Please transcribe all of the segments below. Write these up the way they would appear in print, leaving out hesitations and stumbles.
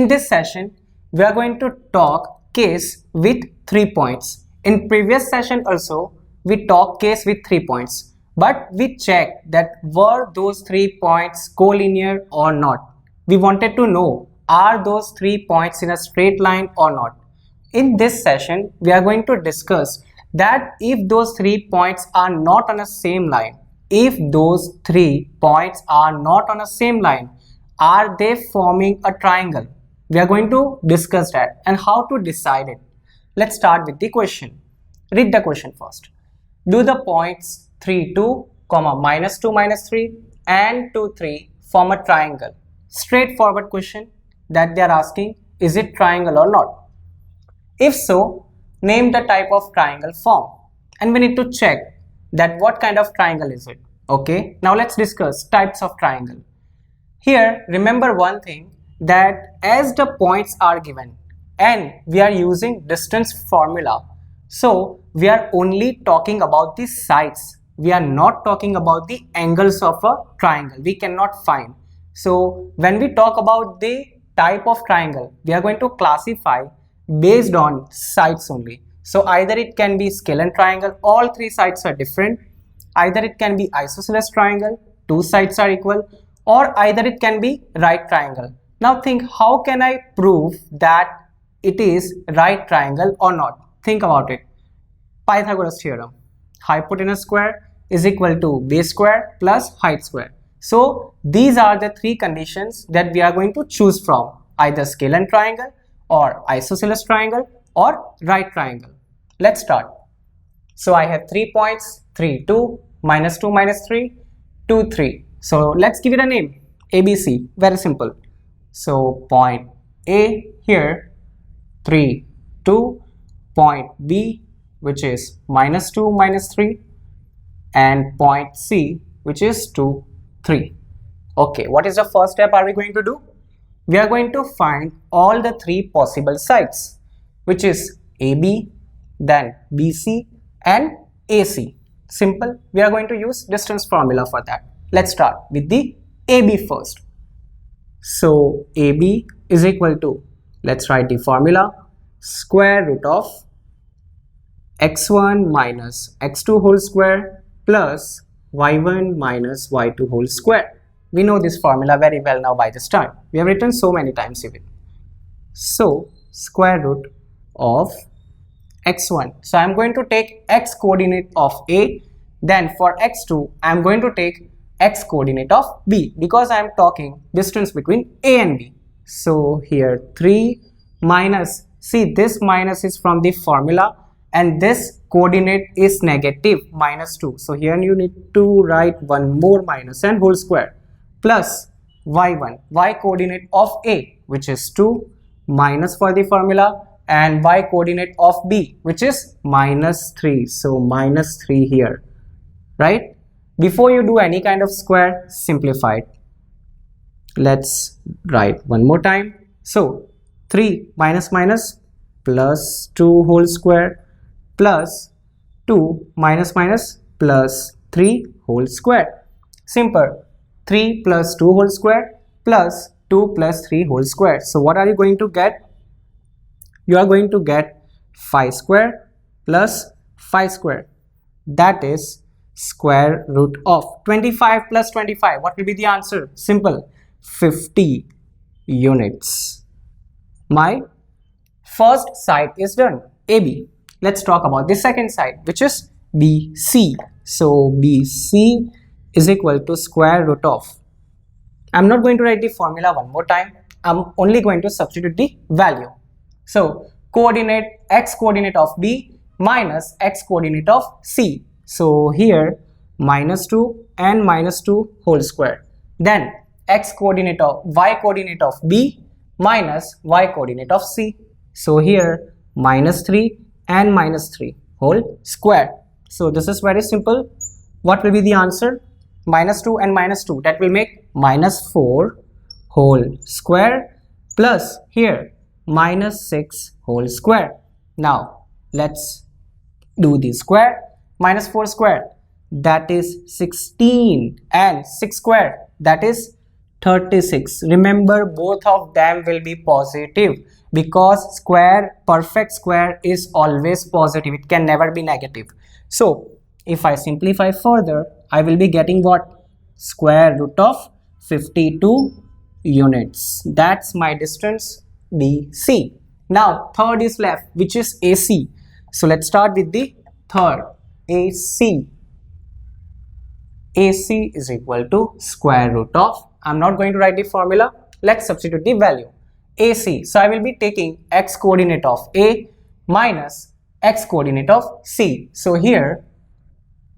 In this session, we are going to talk case with 3 points. In previous session also, we talked case with 3 points, but we checked that were those 3 points collinear or not. We wanted to know, are those 3 points in a straight line or not. In this session, we are going to discuss that if those 3 points are not on the same line, are they forming a triangle? We are going to discuss that and how to decide it. Let's start with the question. Read the question first. Do the points 3, 2, minus 2, minus 3 and 2, 3 form a triangle? Straightforward question that they are asking, is it triangle or not? If so, name the type of triangle form, and we need to check that what kind of triangle is it. Okay, now let's discuss types of triangle. Here remember one thing, that as the points are given and we are using distance formula, so we are only talking about the sides. We are not talking about the angles of a triangle. We cannot find. So when we talk about the type of triangle, we are going to classify based on sides only. So either it can be scalene triangle, all 3 sides are different. Either it can be isosceles triangle, 2 sides are equal, or either it can be right triangle. Now think, how can I prove that it is right triangle or not? Think about it. Pythagoras theorem. Hypotenuse square is equal to base square plus height square. So these are the 3 conditions that we are going to choose from, either scalene triangle or isosceles triangle or right triangle. Let's start. So I have 3 points, 3, 2, minus 2, minus 3, 2, 3. So let's give it a name, ABC, very simple. So point A here, 3, 2, point B, which is minus 2, minus 3, and point C, which is 2, 3. Okay, what is the first step are we going to do? We are going to find all the 3 possible sides, which is AB, then BC and AC. Simple. We are going to use distance formula for that. Let's start with the AB first. So AB is equal to, let's write the formula, square root of x1 minus x2 whole square plus y1 minus y2 whole square. We know this formula very well now by this time. We have written so many times even. So square root of x1. So I am going to take x coordinate of A. Then for x2, I am going to take x coordinate of B, because I am talking distance between A and B. So here 3 minus, see this minus is from the formula and this coordinate is negative minus 2. So here you need to write one more minus and whole square, plus y1, y coordinate of A, which is 2, minus for the formula, and y coordinate of B, which is minus 3. So minus 3 here, right? Before you do any kind of square, simplify it. Let's write one more time. So 3 minus minus plus 2 whole square plus 2 minus minus plus 3 whole square. Simple. 3 plus 2 whole square plus 2 plus 3 whole square. So what are you going to get? You are going to get 5 square plus 5 square. That is square root of 25 plus 25. What will be the answer? Simple. 50 units. My first side is done, AB. Let's talk about the second side, which is BC. So BC is equal to square root of, I'm not going to write the formula one more time. I'm only going to substitute the value. So coordinate, x coordinate of B minus x coordinate of C. So here minus 2 and minus 2 whole square. Then x coordinate of y coordinate of B minus y coordinate of C. So here minus 3 and minus 3 whole square. So this is very simple. What will be the answer? Minus 2 and minus 2. That will make minus 4 whole square plus here minus 6 whole square. Now let's do the square. Minus 4 square, that is 16, and 6 square, that is 36. Remember, both of them will be positive because perfect square is always positive. It can never be negative. So if I simplify further, I will be getting what? Square root of 52 units. That's my distance BC. Now third is left, which is AC. So let's start with the third. AC. AC is equal to square root of, I'm not going to write the formula, let's substitute the value. AC, so I will be taking x coordinate of A minus x coordinate of C. So here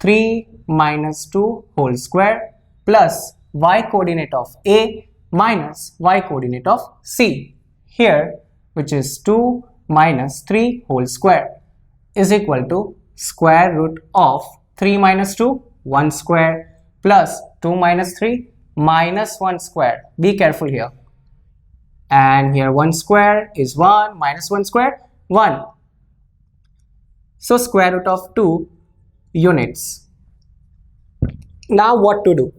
3 minus 2 whole square plus y coordinate of A minus y coordinate of C. Here, which is 2 minus 3 whole square is equal to square root of 3 minus 2, 1 square, plus 2 minus 3 minus 1 square. Be careful here. And here 1 square is 1, minus 1 square 1. So square root of 2 units. Now what to do?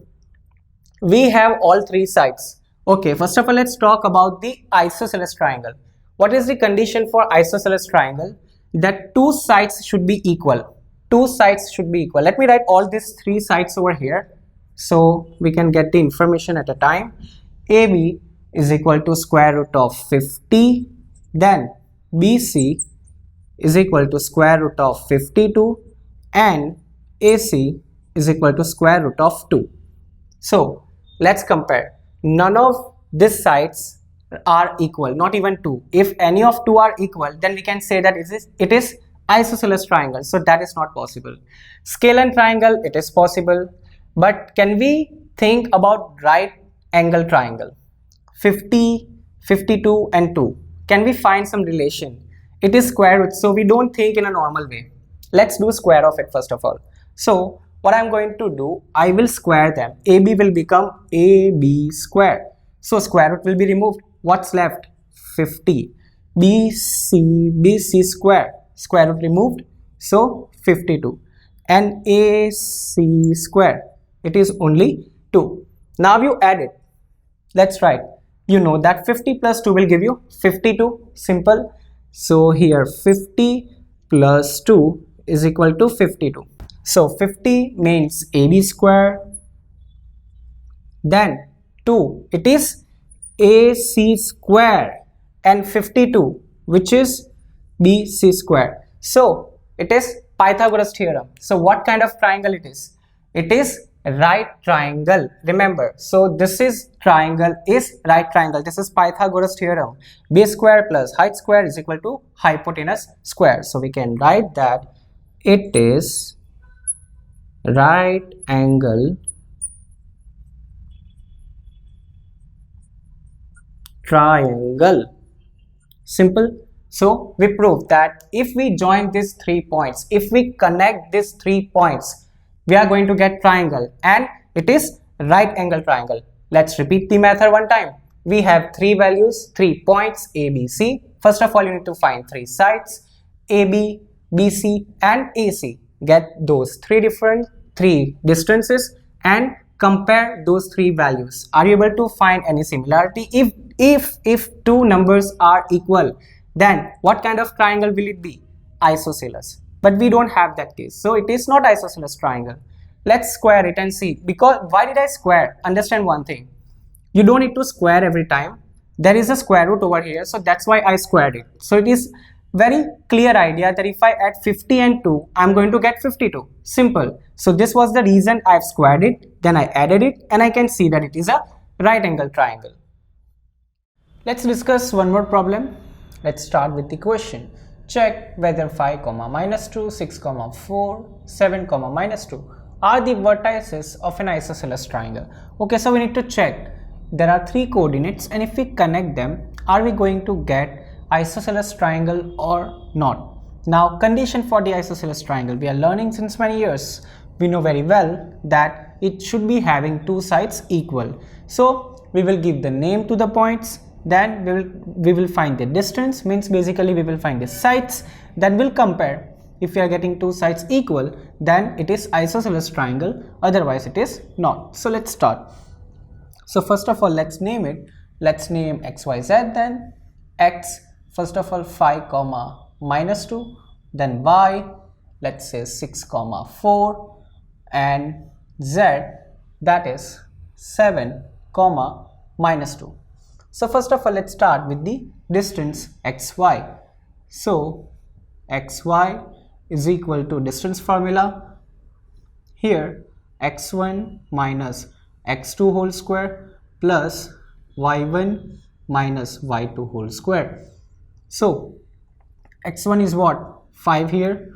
We have all three sides. Okay, first of all, let's talk about the isosceles triangle. What is the condition for isosceles triangle? That two sides should be equal. Two sides should be equal. Let me write all these three sides over here so we can get the information at a time. AB is equal to square root of 50. Then BC is equal to square root of 52. And AC is equal to square root of 2. So let's compare. None of these sides are equal, not even 2. If any of 2 are equal, then we can say that it is isosceles triangle. So that is not possible. Scale triangle, it is possible. But can we think about right angle triangle? 50, 52 and 2. Can we find some relation? It is square root, so we don't think in a normal way. Let's do square of it first of all. So what I'm going to do, I will square them. AB will become AB square. So square root will be removed. What's left? 50. BC square. Square root removed. So 52. And AC square. It is only 2. Now you add it. Let's write. You know that 50 plus 2 will give you 52. Simple. So here 50 plus 2 is equal to 52. So 50 means AB square. Then 2, it is AC square, and 52, which is BC square. So it is Pythagoras theorem. So what kind of triangle it is? It is right triangle. Remember, so this is triangle is right triangle. This is Pythagoras theorem. Base square plus height square is equal to hypotenuse square. So we can write that it is right angle triangle. Simple. So we prove that if we join these 3 points, if we connect these 3 points, we are going to get triangle, and it is right angle triangle. Let's repeat the method one time. We have 3 values, 3 points A, B, C. First of all, you need to find 3 sides AB, BC and AC. Get those 3 distances and compare those 3 values. Are you able to find any similarity? If 2 numbers are equal, then what kind of triangle will it be? Isosceles. But we don't have that case, so it is not isosceles triangle. Let's square it and see. Because why did I square? Understand one thing. You don't need to square every time. There is a square root over here, so that's why I squared it. So it is very clear idea that if I add 50 and 2, I'm going to get 52. Simple. So this was the reason I've squared it, then I added it, and I can see that it is a right angle triangle. Let's discuss one more problem. Let's start with the question. Check whether 5, minus 2, 6, 4, 7, minus 2 are the vertices of an isosceles triangle. Okay, so we need to check. There are 3 coordinates, and if we connect them, are we going to get isosceles triangle or not? Now, condition for the isosceles triangle, we are learning since many years. We know very well that it should be having 2 sides equal. So we will give the name to the points, then we will find the distance, means basically we will find the sides, then we'll compare. If we are getting 2 sides equal, then it is isosceles triangle, otherwise it is not. So let's start. So first of all, let's name it. Let's name xyz. Then x, first of all 5 comma minus 2, then y, let's say 6 comma 4, and z, that is 7 comma minus 2. So first of all, let's start with the distance xy. So xy is equal to distance formula. Here x1 minus x2 whole square plus y1 minus y2 whole square. So x1 is what? 5 here.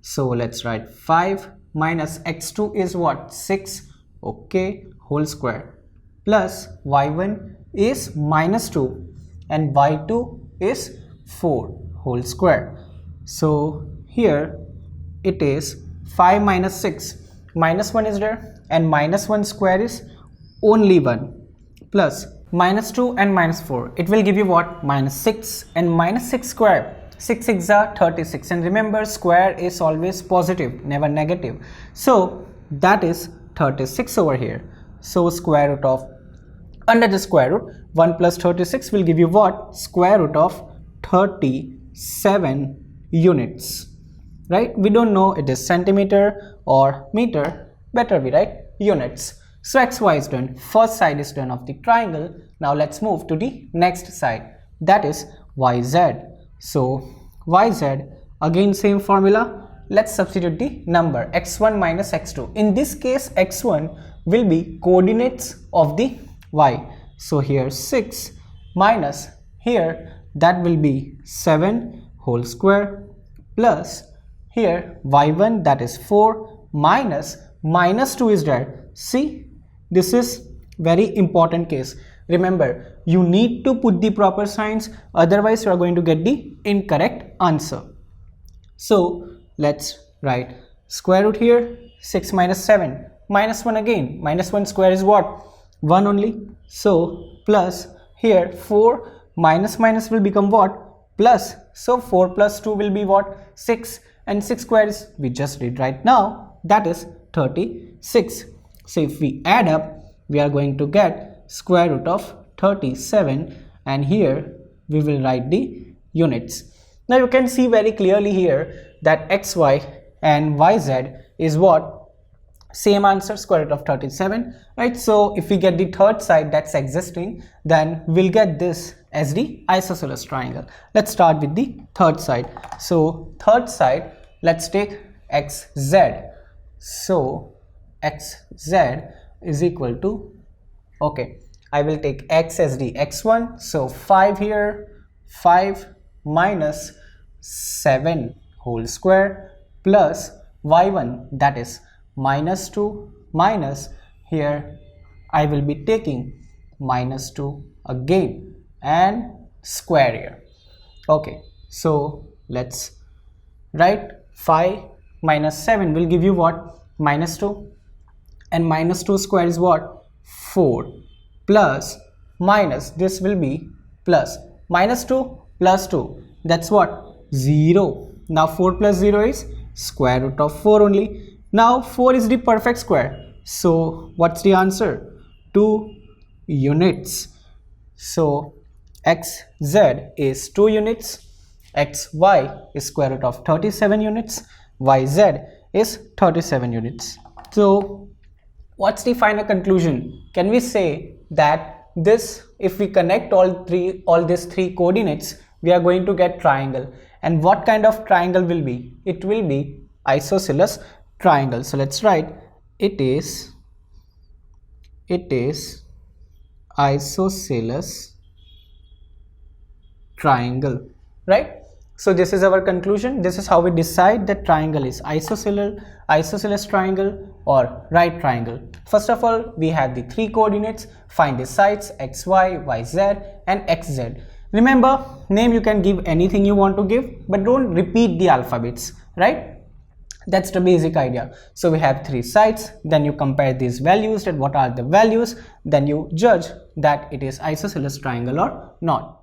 So let's write 5 minus x2 is what? 6. Okay, whole square, plus y1 is minus 2 and y2 is 4 whole square. So here it is 5 minus 6, minus 1 is there, and minus 1 square is only 1, plus minus 2 and minus 4, it will give you what? Minus 6, and minus 6 square, 6 6 are 36, and remember square is always positive, never negative. So that is 36 over here. So square root of, under the square root, 1 plus 36 will give you what? Square root of 37 units, right? We don't know it is centimeter or meter, better we write units. So xy is done, first side is done of the triangle. Now let's move to the next side, that is yz. So yz, again same formula. Let's substitute the number x1 minus x2. In this case x1 will be coordinates of the y. So here 6 minus here that will be 7 whole square plus here y1 that is 4 minus minus 2 is there. See, this is very important case. Remember, you need to put the proper signs, otherwise you are going to get the incorrect answer. So let's write square root here, 6 minus 7, minus 1 again, minus 1 square is what? 1 only. So plus here 4 minus minus will become what? Plus. So 4 plus 2 will be what? 6, and 6 square is, we just did right now, that is 36. So if we add up, we are going to get square root of 37, and here we will write the units. Now you can see very clearly here that xy and yz is what? Same answer, square root of 37, right? So if we get the third side that's existing, then we'll get this as the isosceles triangle. Let's start with the third side. So third side, let's take xz. So xz is equal to, okay, I will take x as the x1. So 5 here, 5 minus 7 whole square plus y1 that is minus 2 minus here I will be taking minus 2 again and square here. Okay, so let's write 5 minus 7 will give you what? Minus 2, and minus 2 square is what? 4 plus minus, this will be plus, minus 2 plus 2, that's what? 0. Now 4 plus 0 is square root of 4 only. Now 4 is the perfect square. So what's the answer? 2 units. So xz is 2 units, xy is square root of 37 units, yz is 37 units. So what's the final conclusion? Can we say that this, if we connect all these three coordinates, we are going to get triangle? And what kind of triangle will be? It will be isosceles triangle. So let's write it is isosceles triangle, right? So this is our conclusion. This is how we decide that triangle is isosceles triangle or right triangle. First of all, we have the three coordinates. Find the sides xy, yz and xz. Remember, name you can give anything you want to give, but don't repeat the alphabets, right? That's the basic idea. So we have three sides, then you compare these values, that what are the values, then you judge that it is isosceles triangle or not.